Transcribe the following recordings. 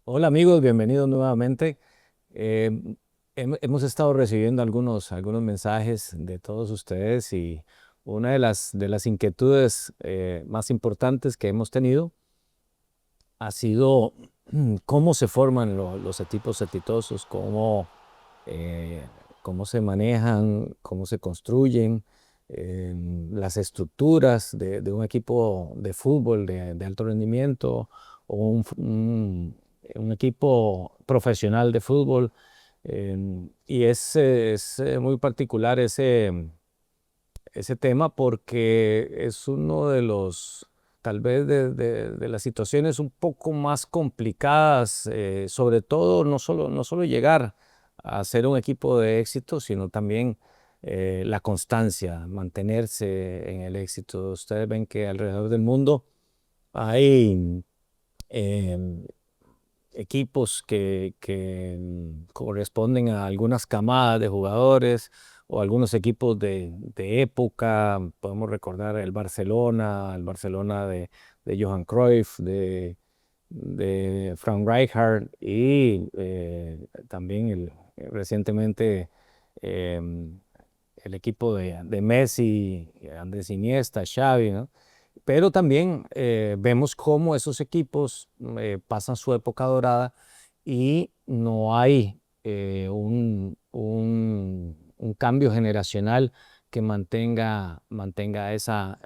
Hola amigos, bienvenidos nuevamente. Eh, Hemos estado recibiendo algunos mensajes de todos ustedes y una de las inquietudes más importantes que hemos tenido ha sido cómo se forman los equipos exitosos, eh, cómo se manejan, cómo se construyen, las estructuras de un equipo de fútbol de alto rendimiento o un equipo profesional de fútbol. Y es muy particular ese tema porque es uno de los, tal vez de las situaciones un poco más complicadas, sobre todo no solo llegar a ser un equipo de éxito, sino también la constancia, mantenerse en el éxito. Ustedes ven que alrededor del mundo hay em, equipos que corresponden a algunas camadas de jugadores o algunos equipos de época. Podemos recordar el Barcelona de Johan Cruyff, de Frank Rijkaard y también recientemente em, el equipo de Messi, Andrés Iniesta, Xavi, ¿no? Pero también vemos cómo esos equipos pasan su época dorada y no hay un cambio generacional que mantenga esa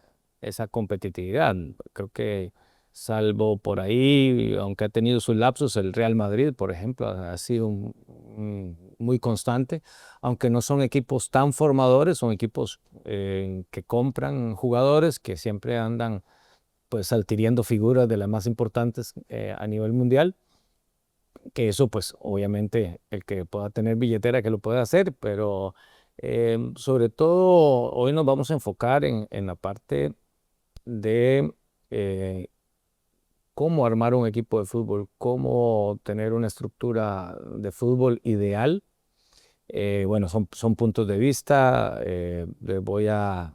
competitividad. Creo que salvo por ahí, aunque ha tenido sus lapsos, el Real Madrid, por ejemplo, ha sido muy constante, aunque no son equipos tan formadores, son equipos que compran jugadores que siempre andan pues adquiriendo figuras de las más importantes a nivel mundial, que eso pues obviamente el que pueda tener billetera que lo pueda hacer, pero sobre todo hoy nos vamos a enfocar en la parte de eh, cómo armar un equipo de fútbol, cómo tener una estructura de fútbol ideal. Bueno, son puntos de vista, les voy a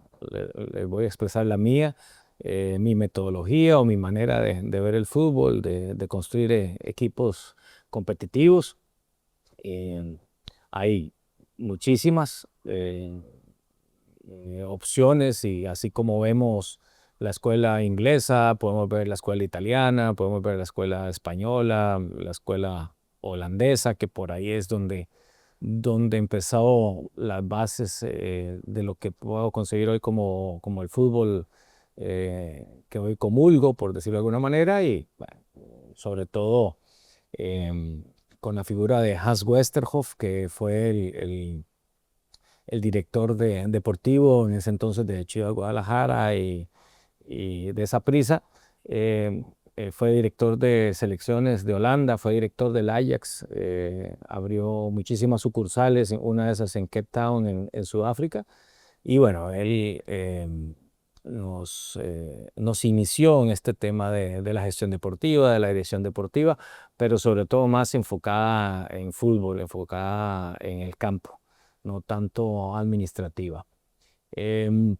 expresar la mía, mi metodología o mi manera de ver el fútbol, de construir equipos competitivos. Eh, Hay muchísimas opciones y así como vemos la escuela inglesa, podemos ver la escuela italiana, podemos ver la escuela española, la escuela holandesa, que por ahí es donde empezó las bases de lo que puedo conseguir hoy como el fútbol que hoy comulgo, por decirlo de alguna manera, y bueno, sobre todo em, con la figura de Hans Westerhoff, que fue el director deportivo en ese entonces de Chivas Guadalajara y de Saprissa. Fue director de selecciones de Holanda, fue director del Ajax, abrió muchísimas sucursales, una de esas en Cape Town, en Sudáfrica. Y bueno, él nos inició en este tema de la gestión deportiva, de la dirección deportiva, pero sobre todo más enfocada en fútbol, enfocada en el campo, no tanto administrativa. Em,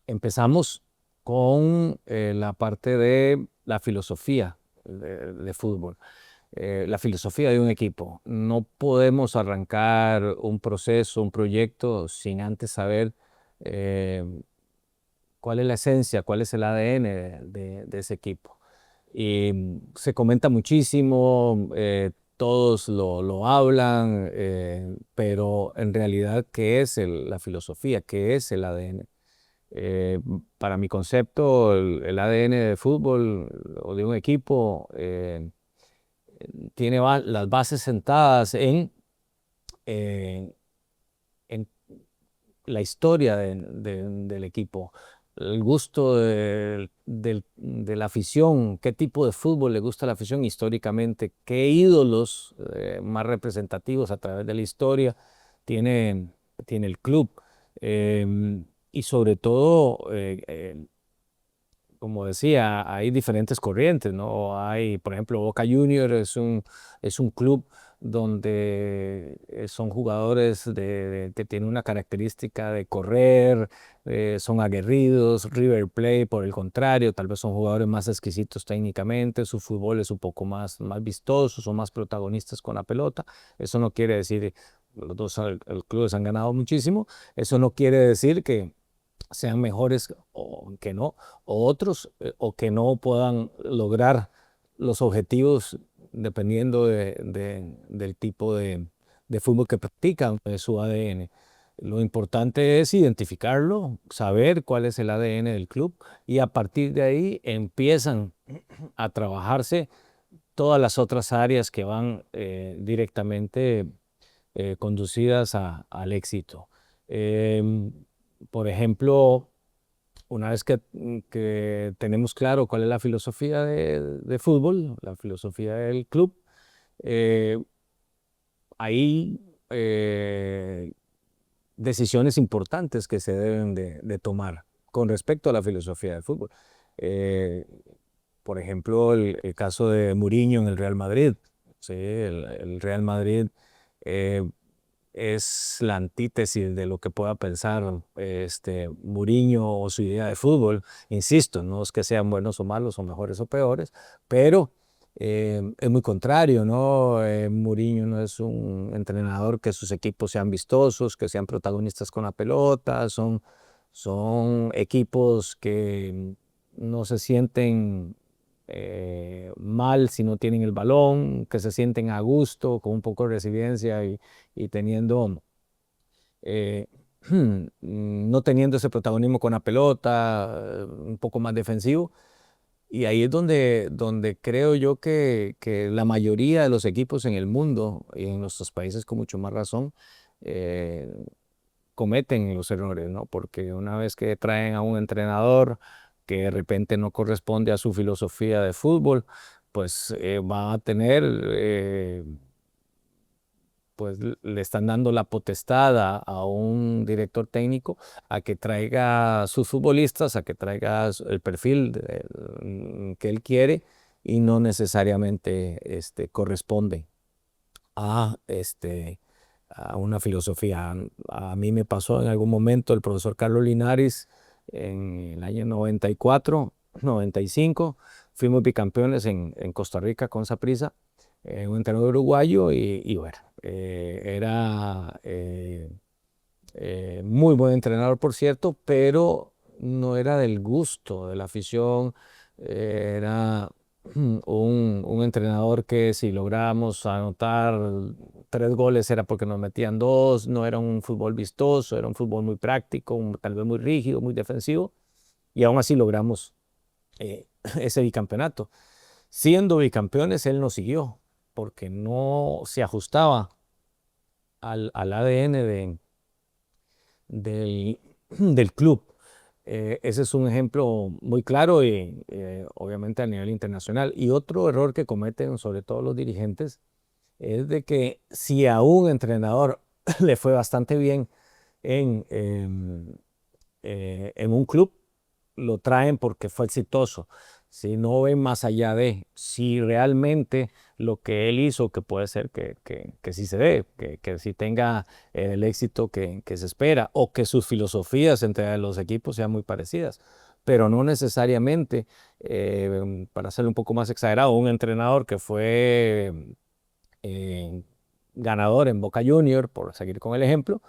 Empezamos con la parte de la filosofía de fútbol, la filosofía de un equipo. No podemos arrancar un proceso, un proyecto sin antes saber eh, cuál es la esencia, cuál es el ADN de ese equipo. Y se comenta muchísimo, todos lo hablan, pero en realidad, ¿qué es la filosofía? ¿Qué es el ADN? Para mi concepto, el ADN de fútbol o de un equipo tiene las bases sentadas eh, en la historia del equipo, el gusto de la afición, qué tipo de fútbol le gusta a la afición históricamente, qué ídolos más representativos a través de la historia tiene, tiene el club. Y sobre todo, como decía, hay diferentes corrientes, ¿no? Hay, por ejemplo, Boca Juniors es un club donde son jugadores que tienen una característica de correr, son aguerridos. River Plate, por el contrario, tal vez son jugadores más exquisitos técnicamente, su fútbol es un poco más vistoso, son más protagonistas con la pelota. Eso no quiere decir, los dos clubes han ganado muchísimo, eso no quiere decir que sean mejores o que no, o otros, o que no puedan lograr los objetivos dependiendo del tipo de fútbol que practican, de su ADN. Lo importante es identificarlo, saber cuál es el ADN del club y a partir de ahí empiezan a trabajarse todas las otras áreas que van directamente conducidas al éxito. Em, por ejemplo, una vez que tenemos claro cuál es la filosofía de fútbol, la filosofía del club, eh, hay decisiones importantes que se deben de tomar con respecto a la filosofía del fútbol. Eh, por ejemplo, el caso de Mourinho en el Real Madrid. ¿Sí? El Real Madrid eh, es la antítesis de lo que pueda pensar Mourinho o su idea de fútbol. Insisto, no es que sean buenos o malos o mejores o peores, pero es muy contrario, ¿no? Mourinho no es un entrenador que sus equipos sean vistosos, que sean protagonistas con la pelota, son equipos que no se sienten mal si no tienen el balón, que se sienten a gusto, con un poco de resiliencia y teniendo, eh, no teniendo ese protagonismo con la pelota, un poco más defensivo. Y ahí es donde creo yo que la mayoría de los equipos en el mundo y en nuestros países con mucho más razón eh, cometen los errores, ¿no? Porque una vez que traen a un entrenador que de repente no corresponde a su filosofía de fútbol, pues va a tener pues le están dando la potestad a un director técnico a que traiga sus futbolistas, a que traiga el perfil que él quiere y no necesariamente corresponde a, a una filosofía. A mí me pasó en algún momento el profesor Carlos Linares en el año 94, 95, fuimos bicampeones en Costa Rica con Saprissa, un entrenador uruguayo y bueno, era muy buen entrenador, por cierto, pero no era del gusto de la afición. Era un entrenador que si lográbamos anotar 3 goles era porque nos metían 2, no era un fútbol vistoso, era un fútbol muy práctico, tal vez muy rígido, muy defensivo, y aún así logramos ese bicampeonato. Siendo bicampeones, él nos siguió, porque no se ajustaba al ADN del club. Ese es un ejemplo muy claro y obviamente a nivel internacional. Y otro error que cometen sobre todo los dirigentes es de que si a un entrenador le fue bastante bien en un club, lo traen porque fue exitoso. Si no ven más allá de si realmente lo que él hizo, que puede ser que sí se dé, que sí tenga el éxito que se espera, o que sus filosofías entre los equipos sean muy parecidas, pero no necesariamente, para ser un poco más exagerado, un entrenador que fue eh, ganador en Boca Junior, por seguir con el ejemplo,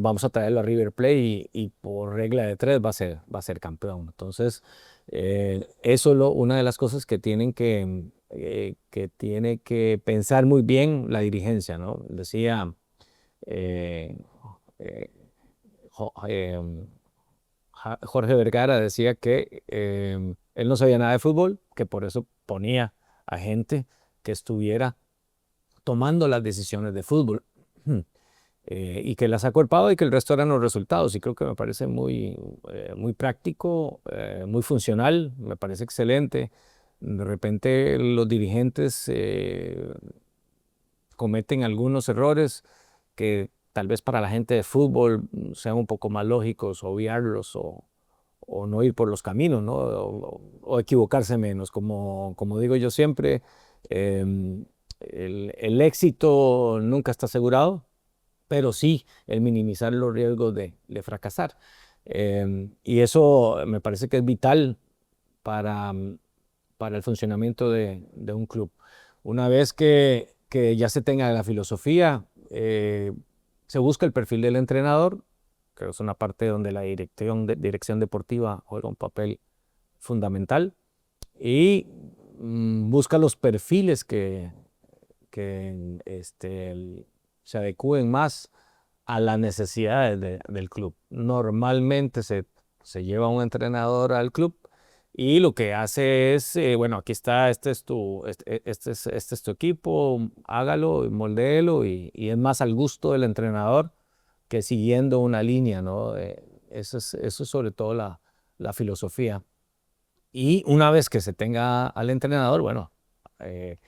vamos a traerlo a River Plate y por regla de tres va a ser campeón. Entonces, eso es una de las cosas que que tiene que pensar muy bien la dirigencia, ¿no? Decía eh, eh, Jorge Vergara, decía que él no sabía nada de fútbol, que por eso ponía a gente que estuviera tomando las decisiones de fútbol. Y que las acuerpaba y que el resto eran los resultados. Y creo que me parece muy práctico, muy funcional, me parece excelente. De repente los dirigentes cometen algunos errores que tal vez para la gente de fútbol sean un poco más lógicos, obviarlos o no ir por los caminos, ¿no? O equivocarse menos. Como digo yo siempre, el éxito nunca está asegurado, pero sí el minimizar los riesgos de fracasar. Y eso me parece que es vital para, para el funcionamiento de un club. Una vez que ya se tenga la filosofía, se busca el perfil del entrenador, que es una parte donde la dirección deportiva juega un papel fundamental, y busca los perfiles que se adecúen más a las necesidades del club. Normalmente se lleva un entrenador al club y lo que hace es, bueno, aquí está, este es tu equipo, hágalo, moldéelo y es más al gusto del entrenador que siguiendo una línea, ¿no? Eso es sobre todo la filosofía. Y una vez que se tenga al entrenador, bueno, eh,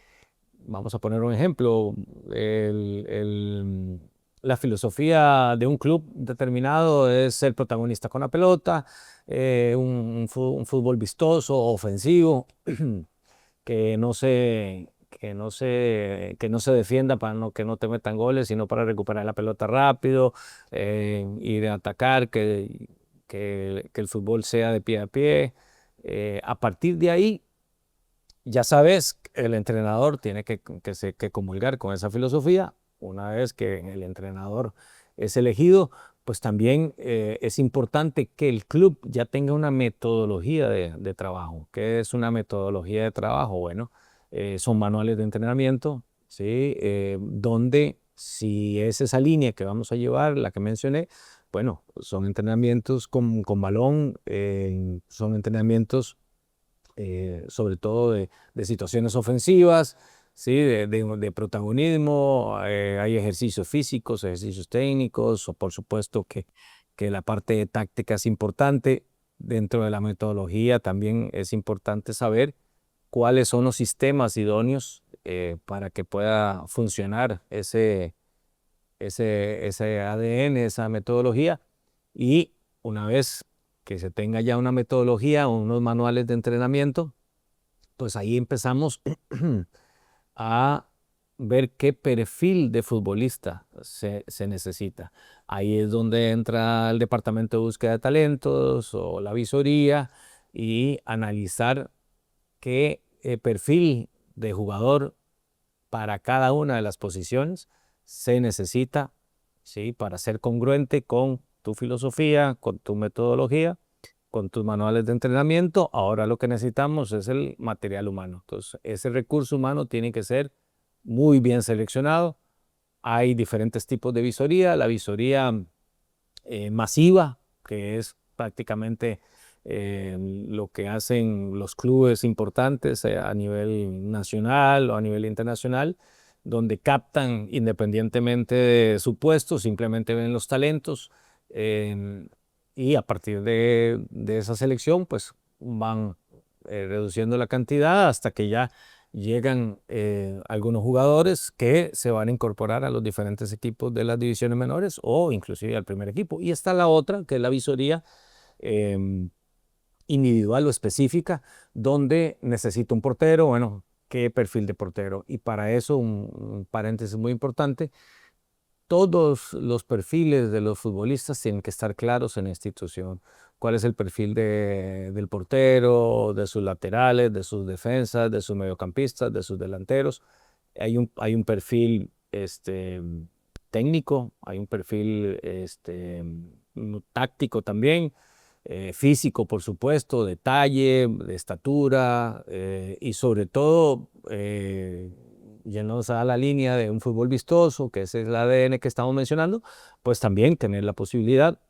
vamos a poner un ejemplo, la filosofía de un club determinado es ser protagonista con la pelota, un fútbol vistoso, ofensivo, que no se defienda para que no te metan goles, sino para recuperar la pelota rápido, ir a atacar, que el fútbol sea de pie a pie. A partir de ahí, ya sabes, el entrenador tiene que comulgar con esa filosofía. Una vez que el entrenador es elegido, pues también es importante que el club ya tenga una metodología de trabajo. ¿Qué es una metodología de trabajo? Bueno, son manuales de entrenamiento, ¿sí? Donde si es esa línea que vamos a llevar, la que mencioné, bueno, son entrenamientos con balón, son entrenamientos sobre todo de situaciones ofensivas, ¿sí? De protagonismo, hay ejercicios físicos, ejercicios técnicos, o por supuesto que la parte de táctica es importante. Dentro de la metodología también es importante saber cuáles son los sistemas idóneos para que pueda funcionar ese ADN, esa metodología. Y una vez que se tenga ya una metodología o unos manuales de entrenamiento, pues ahí empezamos a ver qué perfil de futbolista se necesita. Ahí es donde entra el departamento de búsqueda de talentos o la visoría y analizar qué perfil de jugador para cada una de las posiciones se necesita, ¿sí? Para ser congruente con tu filosofía, con tu metodología, con tus manuales de entrenamiento. Ahora lo que necesitamos es el material humano. Entonces, ese recurso humano tiene que ser muy bien seleccionado. Hay diferentes tipos de visoría. La visoría masiva, que es prácticamente lo que hacen los clubes importantes a nivel nacional o a nivel internacional, donde captan independientemente de su puesto, simplemente ven los talentos y a partir de esa selección, pues van reduciendo la cantidad hasta que ya llegan algunos jugadores que se van a incorporar a los diferentes equipos de las divisiones menores o inclusive al primer equipo. Y está la otra, que es la visoría eh, individual o específica, donde necesito un portero, bueno, ¿qué perfil de portero? Y para eso, un paréntesis muy importante, todos los perfiles de los futbolistas tienen que estar claros en la institución. ¿Cuál es el perfil del portero, de sus laterales, de sus defensas, de sus mediocampistas, de sus delanteros? Hay un perfil técnico, hay un perfil táctico también, físico, por supuesto, de talle, de estatura y sobre todo ya nos da la línea de un fútbol vistoso, que ese es el ADN que estamos mencionando, pues también tener la posibilidad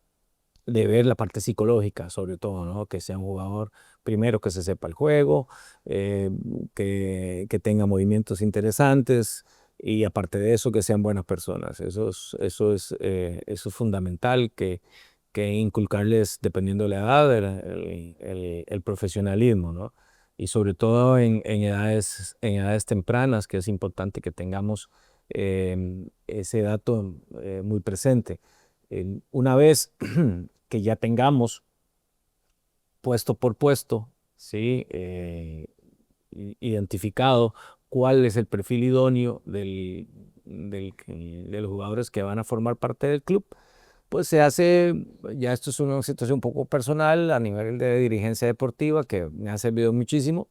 de ver la parte psicológica, sobre todo, ¿no? Que sea un jugador, primero, que se sepa el juego, eh, que tenga movimientos interesantes y aparte de eso, que sean buenas personas. Eso es fundamental, que inculcarles, dependiendo de la edad, el profesionalismo, ¿no? Y sobre todo en edades tempranas, que es importante que tengamos ese dato muy presente. Una vez que ya tengamos puesto por puesto, ¿sí? Identificado cuál es el perfil idóneo de los jugadores que van a formar parte del club. Pues se hace, ya esto es una situación un poco personal a nivel de dirigencia deportiva que me ha servido muchísimo.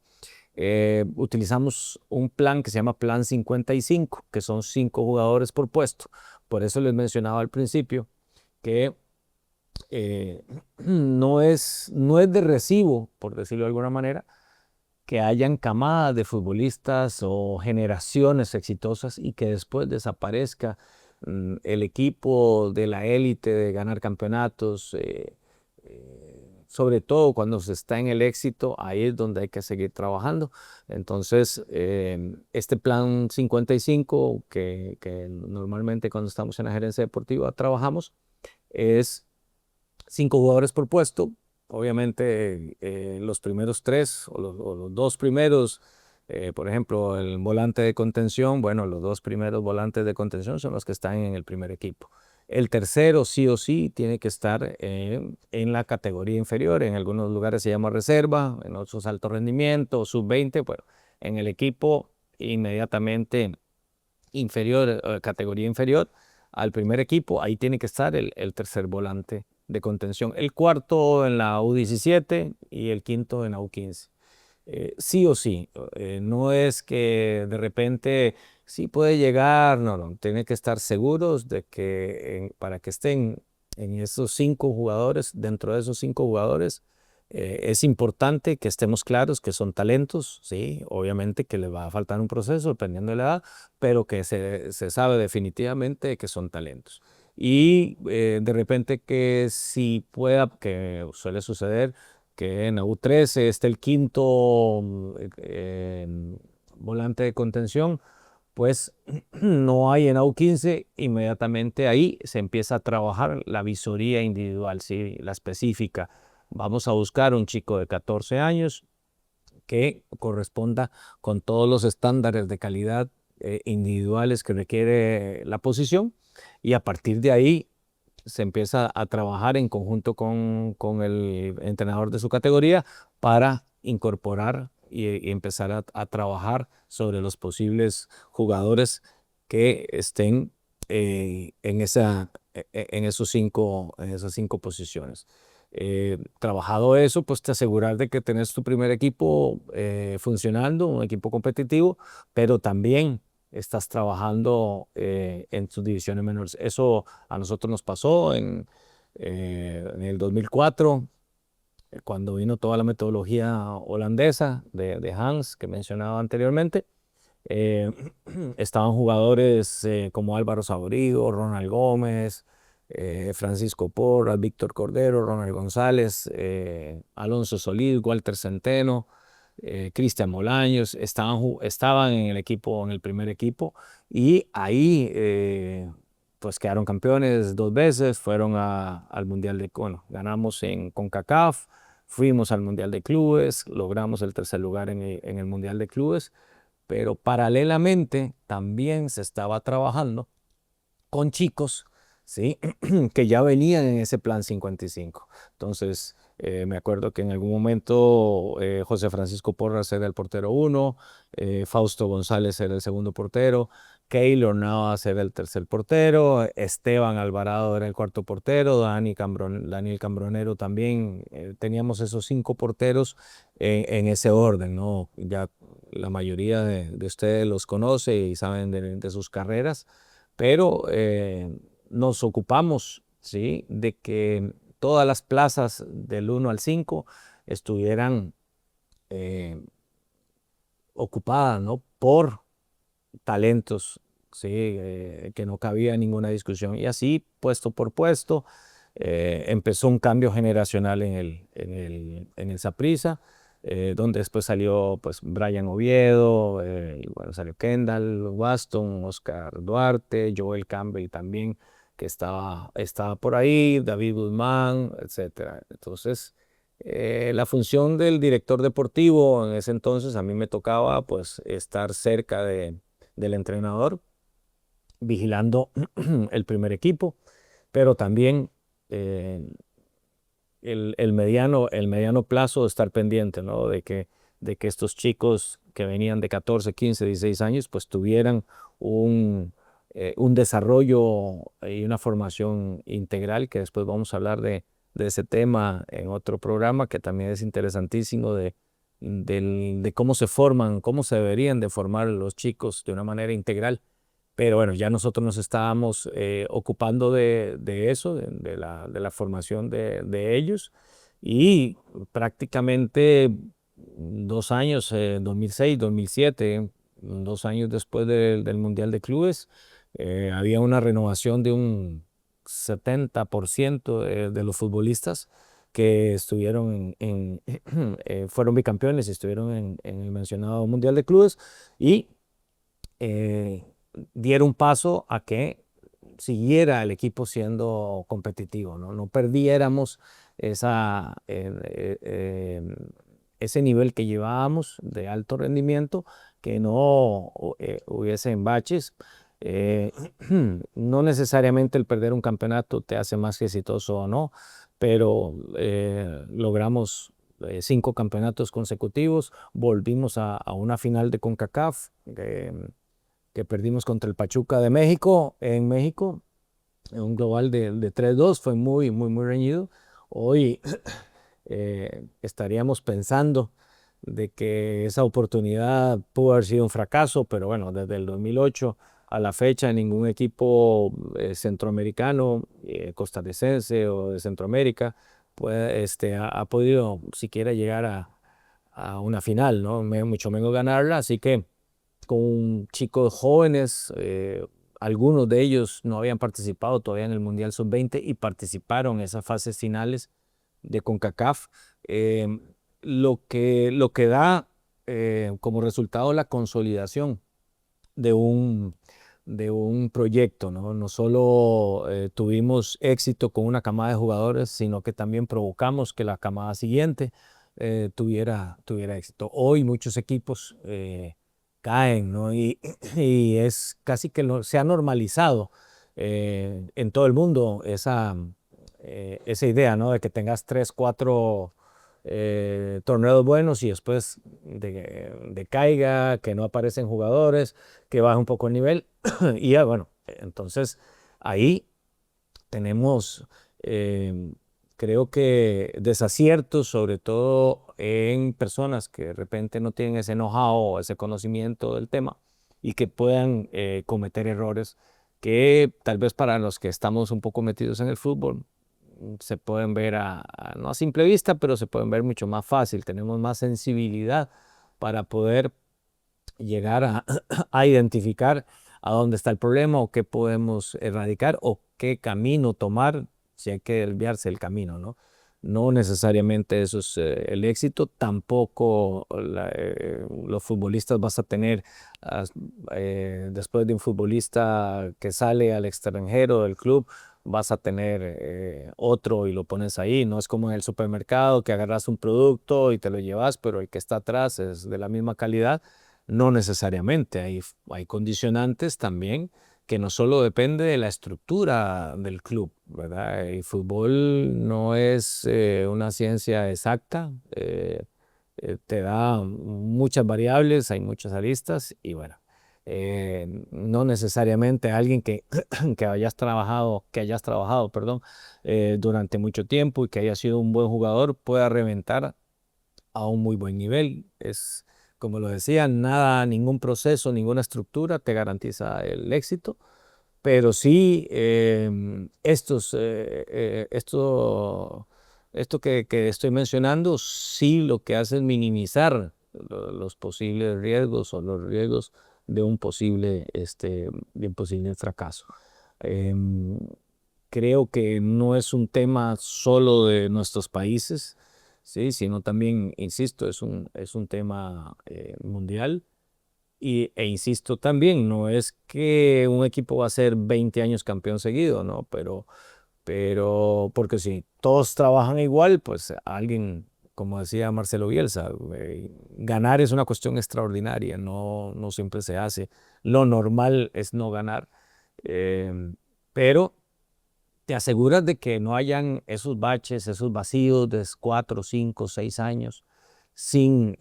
Utilizamos un plan que se llama Plan 55, que son 5 jugadores por puesto. Por eso les mencionaba al principio que no es de recibo, por decirlo de alguna manera, que hayan camadas de futbolistas o generaciones exitosas y que después desaparezca el equipo de la élite de ganar campeonatos. Sobre todo cuando se está en el éxito, ahí es donde hay que seguir trabajando. Entonces, este plan 55 que normalmente cuando estamos en la gerencia deportiva trabajamos es 5 jugadores por puesto. Obviamente, los primeros 3 o los 2 primeros, por ejemplo, el volante de contención, bueno, los 2 primeros volantes de contención son los que están en el primer equipo. El tercero, sí o sí, tiene que estar en la categoría inferior. En algunos lugares se llama reserva, en otros alto rendimiento, sub-20. Bueno, en el equipo inmediatamente inferior, categoría inferior al primer equipo, ahí tiene que estar el tercer volante de contención, el cuarto en la U17 y el quinto en la U15. Sí o sí, no es que de repente sí puede llegar, no, no, tiene que estar seguros de que para que estén en esos 5 jugadores, dentro de esos 5 jugadores, es importante que estemos claros que son talentos, sí, obviamente que les va a faltar un proceso dependiendo de la edad, pero que se sabe definitivamente que son talentos. Y de repente que si pueda, que suele suceder, que en la U13 esté el quinto volante de contención, pues no hay en la U15, inmediatamente ahí se empieza a trabajar la visoría individual, ¿sí? La específica. Vamos a buscar un chico de 14 años que corresponda con todos los estándares de calidad individuales que requiere la posición, y a partir de ahí se empieza a trabajar en conjunto con el entrenador de su categoría para incorporar y empezar a trabajar sobre los posibles jugadores que estén en esas 5 posiciones. Trabajado eso, pues te aseguras de que tenés tu primer equipo funcionando, un equipo competitivo, pero también estás trabajando en tus divisiones menores. Eso a nosotros nos pasó en el 2004, cuando vino toda la metodología holandesa de Hans que mencionaba anteriormente. Eh, Estaban jugadores como Álvaro Saborío, Ronald Gómez, Francisco Porras, Víctor Cordero, Ronald González, Alonso Solís, Walter Centeno, Cristian Molaños, estaban en el equipo, en el primer equipo, y ahí pues quedaron campeones 2 veces, fueron al Mundial bueno, ganamos en CONCACAF, fuimos al Mundial de Clubes, logramos el tercer lugar en el Mundial de Clubes, pero paralelamente también se estaba trabajando con chicos, ¿sí? que ya venían en ese plan 55. Entonces, me acuerdo que en algún momento José Francisco Porras era el portero 1, Fausto González era el segundo portero, Keylor Navas era el tercer portero, Esteban Alvarado era el cuarto portero, Daniel Cambronero también. Teníamos esos 5 porteros en ese orden, ¿no? Ya la mayoría de ustedes los conoce y saben de sus carreras, pero nos ocupamos, ¿sí? de que todas las plazas del 1 al 5 estuvieran ocupadas, ¿no? por talentos, ¿sí? Que no cabía ninguna discusión. Y así, puesto por puesto, empezó un cambio generacional en el Saprissa, donde después salió pues, Brian Oviedo, y bueno, salió Kendall Waston, Oscar Duarte, Joel Campbell también, que estaba por ahí, David Guzmán, etcétera. Entonces, la función del director deportivo en ese entonces a mí me tocaba pues estar cerca del entrenador, vigilando el primer equipo, pero también el mediano plazo estar pendiente, ¿no? de que de que estos chicos que venían de 14, 15, 16 años, pues tuvieran un desarrollo y una formación integral, que después vamos a hablar de ese tema en otro programa, que también es interesantísimo de cómo se forman, cómo se deberían de formar los chicos de una manera integral. Pero bueno, ya nosotros nos estábamos ocupando de eso, de la formación de ellos, y prácticamente 2 años, 2006, 2007, 2 años después del Mundial de Clubes, había una renovación de un 70% de los futbolistas que estuvieron fueron bicampeones y estuvieron en el mencionado Mundial de Clubes, y eh, dieron paso a que siguiera el equipo siendo competitivo, ¿no? No perdiéramos ese nivel que llevábamos de alto rendimiento, que no hubiesen baches. Eh, no necesariamente el perder un campeonato te hace más exitoso o no, pero logramos 5 campeonatos consecutivos, volvimos a una final de CONCACAF, que perdimos contra el Pachuca de México, en México, en un global de 3-2, fue muy, muy, muy reñido. Hoy estaríamos pensando de que esa oportunidad pudo haber sido un fracaso, pero bueno, desde el 2008 a la fecha ningún equipo centroamericano, costarricense o de Centroamérica ha podido siquiera llegar a una final, ¿no? Mucho menos ganarla, así que con chicos jóvenes, algunos de ellos no habían participado todavía en el Mundial Sub-20 y participaron en esas fases finales de CONCACAF, eh, lo que da como resultado la consolidación de un proyecto, ¿no? No solo tuvimos éxito con una camada de jugadores, sino que también provocamos que la camada siguiente tuviera éxito. Hoy muchos equipos caen, ¿no? Y es casi que se ha normalizado en todo el mundo esa idea, ¿no? De que tengas 3, 4 torneos buenos y después decaiga, que no aparecen jugadores, que baja un poco el nivel. Y ya, bueno, entonces ahí tenemos, eh, creo que desaciertos, sobre todo en personas que de repente no tienen ese know-how o ese conocimiento del tema, y que puedan cometer errores que tal vez para los que estamos un poco metidos en el fútbol se pueden ver no a simple vista, pero se pueden ver mucho más fácil. Tenemos más sensibilidad para poder llegar a identificar a dónde está el problema, o qué podemos erradicar, o qué camino tomar si hay que desviarse el camino, ¿no? No necesariamente eso es el éxito, tampoco los futbolistas vas a tener, después de un futbolista que sale al extranjero del club, vas a tener otro y lo pones ahí. No es como en el supermercado que agarras un producto y te lo llevas, pero el que está atrás es de la misma calidad. No necesariamente, hay condicionantes también que no solo depende de la estructura del club, ¿verdad? El fútbol no es una ciencia exacta, te da muchas variables, hay muchas aristas, y bueno, no necesariamente alguien que hayas trabajado, perdón, durante mucho tiempo y que haya sido un buen jugador pueda reventar a un muy buen nivel. Es, como lo decía, nada, ningún proceso, ninguna estructura te garantiza el éxito, pero sí esto que estoy mencionando, sí lo que hace es minimizar los posibles riesgos o los riesgos de un posible fracaso. Em, Creo que no es un tema solo de nuestros países, ¿sí? Sino también, insisto, es un tema mundial. Insisto también, no es que un equipo va a ser 20 años campeón seguido, ¿no? Pero porque si todos trabajan igual, pues alguien, como decía Marcelo Bielsa, ganar es una cuestión extraordinaria, no siempre se hace. Lo normal es no ganar, pero te aseguras de que no hayan esos baches, esos vacíos de 4, 5, 6 años, sin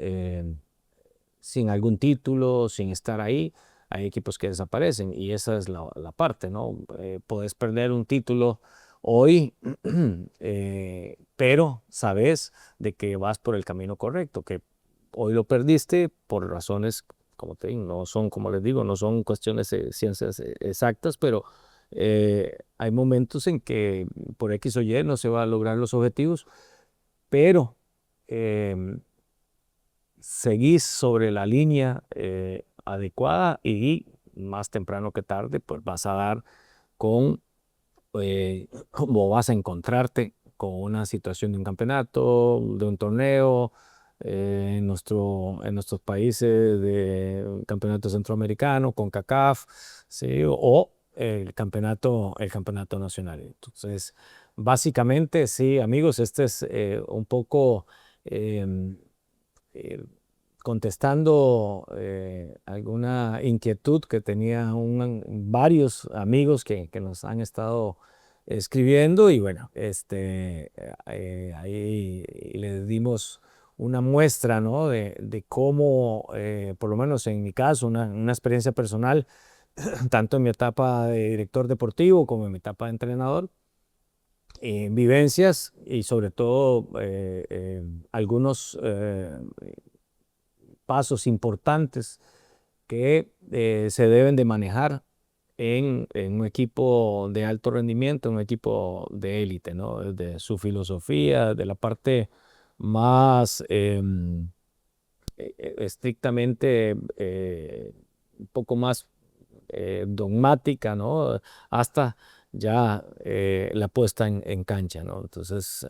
algún título, sin estar ahí. Hay equipos que desaparecen y esa es la parte, ¿no? Puedes perder un título hoy, pero sabes de que vas por el camino correcto, que hoy lo perdiste por razones, como te digo, no son, como les digo, no son cuestiones de ciencias exactas, pero hay momentos en que por X o Y no se va a lograr los objetivos, pero em, seguís sobre la línea adecuada y más temprano que tarde, pues vas a dar con, cómo vas a encontrarte con una situación de un campeonato, de un torneo, en nuestros países de un campeonato centroamericano, con CACAF, ¿sí? O el campeonato nacional. Entonces, básicamente, sí, amigos, este es un poco em, eh, contestando alguna inquietud que tenía varios amigos que nos han estado escribiendo y bueno, ahí les dimos una muestra, ¿no? de cómo, por lo menos en mi caso, una experiencia personal, tanto en mi etapa de director deportivo como en mi etapa de entrenador, vivencias y sobre todo algunos pasos importantes que se deben de manejar en un equipo de alto rendimiento, un equipo de élite, ¿no? Desde su filosofía, de la parte más estrictamente un poco más dogmática, ¿no? Hasta ya la puesta en cancha, ¿no? Entonces,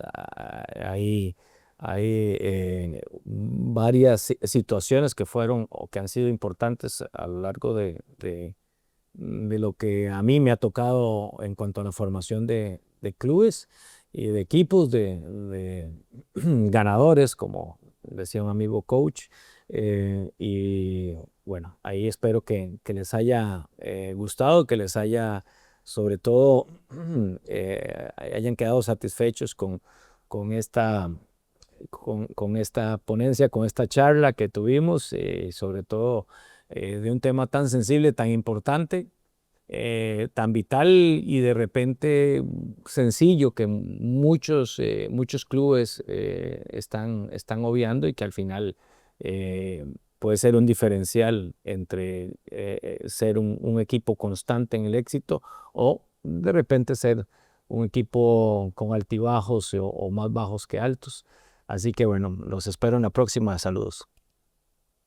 hay varias situaciones que fueron o que han sido importantes a lo largo de lo que a mí me ha tocado en cuanto a la formación de clubes y de equipos de ganadores, como decía un amigo coach. Y bueno, ahí espero que les haya gustado, que les haya, sobre todo, hayan quedado satisfechos con esta, con esta ponencia, con esta charla que tuvimos, sobre todo de un tema tan sensible, tan importante, tan vital y de repente sencillo que muchos clubes están obviando y que al final puede ser un diferencial entre ser un equipo constante en el éxito o de repente ser un equipo con altibajos o más bajos que altos. Así que bueno, los espero en la próxima. Saludos.